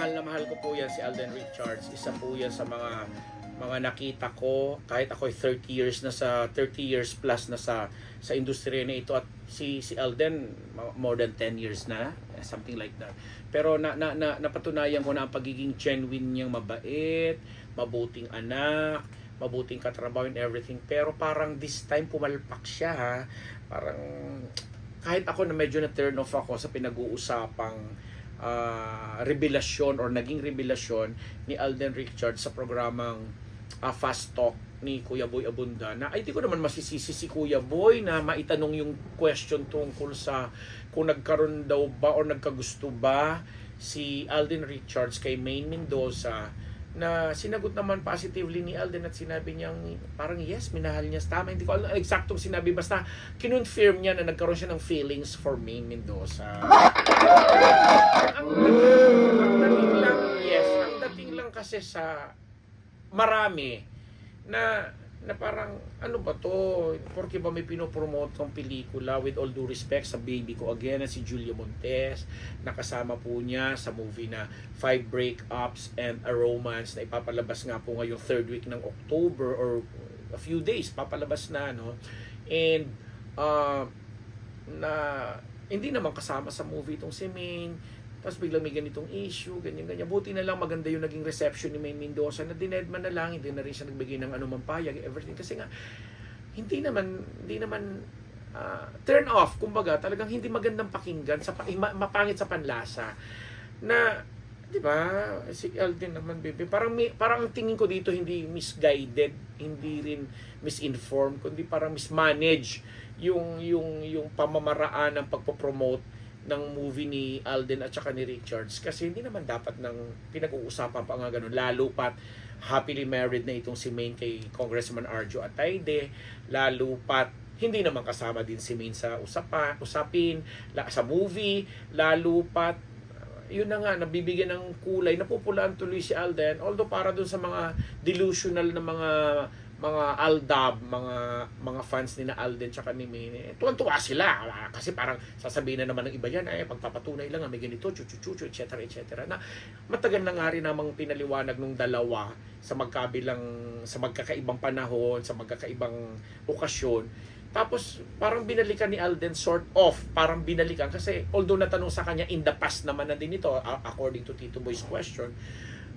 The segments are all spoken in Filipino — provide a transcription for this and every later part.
na mahal ko po yan si Alden Richards. Isa po yan sa mga nakita ko kahit ako'y 30 years plus na sa industriya na ito, at si Alden more than 10 years na, something like that. Pero napatunayan ko na ang pagiging genuine niyang mabait, mabuting anak, mabuting katrabaho and everything. Pero parang this time pumalpak siya, ha. Parang kahit ako na medyo na turn off ako sa pinag-uusapang revelasyon or naging revelasyon ni Alden Richards sa programang Fast Talk ni Kuya Boy Abunda, na ay di ko naman masisisi si Kuya Boy na maitanong yung question tungkol sa kung nagkaroon daw ba o nagkagusto ba si Alden Richards kay Maine Mendoza, na sinagot naman positively ni Alden at sinabi niyang parang yes, minahal niya. Tama, hindi ko alam eksaktong sinabi, basta kinonfirm niya na nagkaroon siya ng feelings for Maine Mendoza. Ang dating lang kasi sa marami na parang ano ba to, porque ba may pinopromote kong pelikula, with all due respect sa baby ko again na si Julia Montes, nakasama po niya sa movie na 5 Breakups and a Romance na ipapalabas nga po ngayong 3rd week ng October or a few days papalabas na, no? And na hindi naman kasama sa movie itong si Maine. Tapos biglang may ganitong issue, ganyan. Buti na lang maganda yung naging reception ni Maine Mendoza, na dinedman na lang, hindi na rin siya nagbigay ng anumang payag, everything. Kasi nga, hindi naman turn off, kumbaga, talagang hindi magandang pakinggan, mapangit sa panlasa. Na, di ba, si Alden naman, baby, parang tingin ko dito hindi misguided, hindi rin misinformed, kundi parang mismanage yung pamamaraan ng pagpopromote ng movie ni Alden at saka ni Richards, kasi hindi naman dapat nang pinag-uusapan pa nga ganun, lalo pat happily married na itong si Maine kay Congressman Arjo Atayde, lalo pat hindi naman kasama din si Maine sa usapin sa movie, lalo pat yun na nga, nabibigyan ng kulay, napupulaan tuloy si Alden, although para dun sa mga delusional na mga Aldab, mga fans ni na Alden tsaka ni Maine, tuwan-tuwa sila kasi parang sasabihin na naman ng iba yan, pagpapatunay lang may ganito, chuchu, etc. na matagal na nga rin namang pinaliwanag nung dalawa sa magkakaibang panahon, sa magkakaibang okasyon. Tapos parang binalikan ni Alden, sort of parang binalikan, kasi although natanong sa kanya in the past naman na din ito according to Tito Boy's question,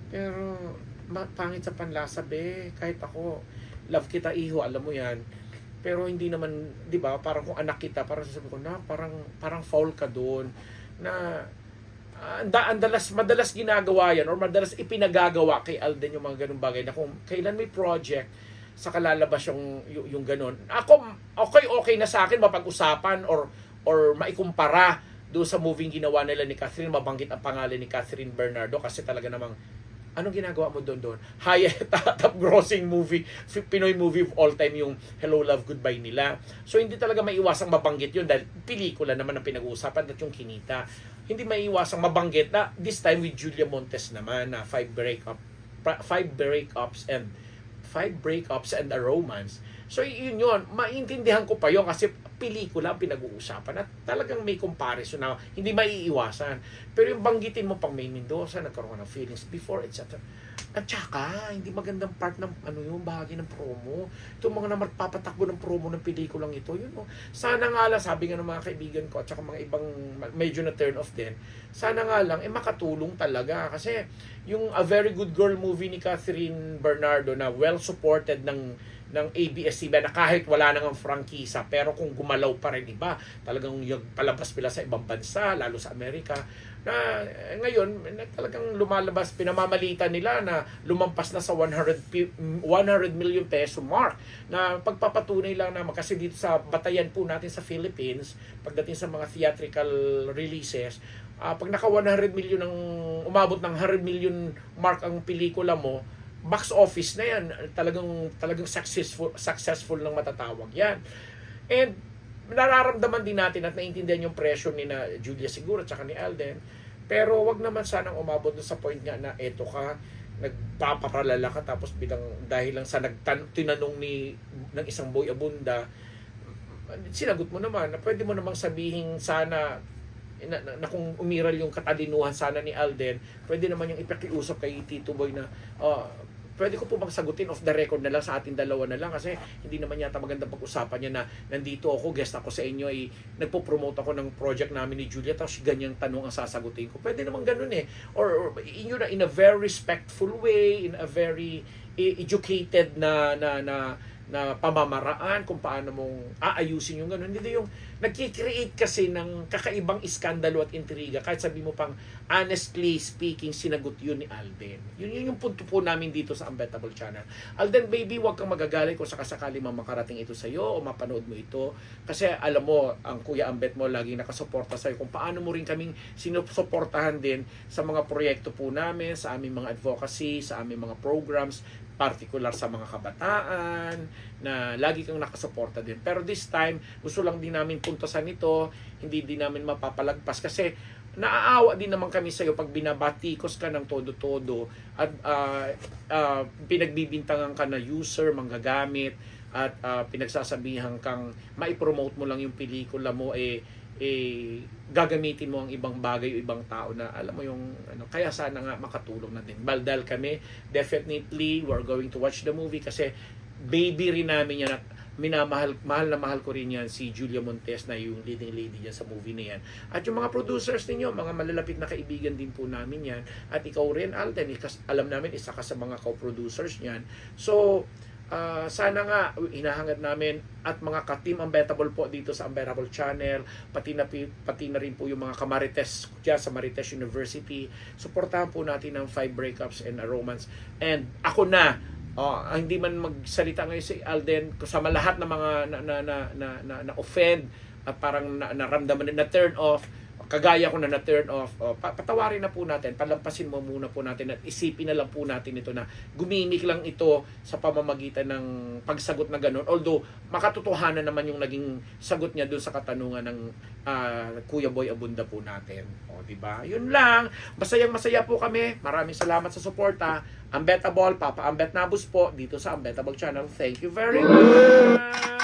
pero pangit sa panlasa, kahit ako love kita iho, alam mo yan, pero hindi naman, di ba, parang kung anak kita, parang sasabi ko na parang foul ka doon, na madalas ginagawa yan or madalas ipinagagawa kay Alden yung mga ganung bagay, na kung kailan may project saka lalabas yung ganun. Ako okay na sa akin mapag-usapan or maikumpara doon sa movie ginawa nila ni Catherine, mabanggit ang pangalan ni Catherine Bernardo, kasi talaga namang anong ginagawa mo doon? Highest top grossing movie, Pinoy movie of all time yung Hello, Love, Goodbye nila. So hindi talaga maiwasang mabanggit yun dahil pelikula naman ang pinag-uusapan at yung kinita. Hindi maiwasang mabanggit na this time with Julia Montes naman na 5 breakups and a romance. So yun, maintindihan ko pa yun kasi pelikula ang pinag-uusapan at talagang may comparison na hindi maiiwasan. Pero yung banggitin mo pang Maine Mendoza, nagkaroon ng feelings before, etc. At saka, hindi magandang part ng bahagi ng promo. Itong mga papatakbo ng promo ng pelikulang ito, sana nga lang, sabi nga ng mga kaibigan ko at saka mga ibang medyo na turn off din, sana nga lang, makatulong talaga. Kasi yung A Very Good Girl movie ni Catherine Bernardo na well supported ng ABS-CBN, na kahit wala nang frankisa, pero kung gumalaw pa rin iba, talagang yung palabas nila sa ibang bansa, lalo sa Amerika, na ngayon talagang lumalabas, pinamamalita nila na lumampas na sa 100 million peso mark, na pagpapatunay lang naman, kasi dito sa batayan po natin sa Philippines, pagdating sa mga theatrical releases, pag naka 100 million umabot ng 100 million mark ang pelikula mo, box office na yan, talagang successful ng matatawag yan. And nararamdaman din natin at naiintindihan yung pressure ni na Julia siguro at saka ni Alden, pero wag naman sanang umabot sa point nga na eto ka, nagpaparalala ka, tapos dahil lang sa tinanong ng isang Boy Abunda, sinagot mo naman na pwede mo namang sabihin sana na kung umiral yung katalinuhan sana ni Alden, pwede naman yung ipakiusap kay Tito Boy na pwede ko po bang sagutin off the record na lang sa ating dalawa na lang kasi hindi naman yata magandang pag-usapan niya na nandito ako, guest ako sa inyo, nagpo-promote ako ng project namin ni Julia tapos ganyang tanong ang sasagutin ko. Pwede naman ganun eh. Or in a very respectful way, in a very educated na pamamaraan kung paano mong aayusin yung ganun. Hindi yung nagki-create kasi ng kakaibang iskandalo at intriga kahit sabi mo pang honestly speaking sinagot yun ni Alden. Yun yung punto po namin dito sa Unbettable Channel. Alden baby, huwag kang magagalit kung sakasakali makarating ito sa iyo o mapanood mo ito kasi alam mo ang Kuya Ambet mo laging nakasuporta sa iyo kung paano mo rin kaming sinusuportahan din sa mga proyekto po namin, sa aming mga advocacy, sa aming mga programs, particular sa mga kabataan na lagi kang nakasuporta din. Pero this time, gusto lang din namin puntasan ito, hindi din namin mapapalagpas kasi naaawa din naman kami sa iyo pag binabatikos ka ng todo-todo at pinagbibintangan ka na user, manggagamit at pinagsasabihan kang maipromote mo lang yung pelikula mo gagamitin mo ang ibang bagay o ibang tao na alam mo yung kaya sana nga makatulong na din. Baldal kami, definitely we're going to watch the movie kasi baby rin namin yan at mahal na mahal ko rin yan si Julia Montes na yung leading lady dyan sa movie na yan. At yung mga producers ninyo, mga malalapit na kaibigan din po namin yan. At ikaw rin, Alden, alam namin isa ka sa mga co-producers niyan. So, sana nga hinahangad namin at mga ka-team Unbettable po dito sa Unbettable Channel, pati na rin po yung mga kamarites dyan sa Marites University, suportahan po natin ang 5 Breakups and a Romance. And ako na hindi man magsalita ngayon si Alden kasama lahat ng mga na offend at parang naramdaman na turn off, kagaya ko na turn off, patawarin na po natin, palampasin mo muna po natin at isipin na lang po natin ito na gumimik lang ito sa pamamagitan ng pagsagot na gano'n. Although, makatotohanan naman yung naging sagot niya doon sa katanungan ng Kuya Boy Abunda po natin. O, diba? Yun lang. Masayang-masaya po kami. Maraming salamat sa suporta. Unbettable, Papa Ambet Nabus po dito sa Unbettable Channel. Thank you very much!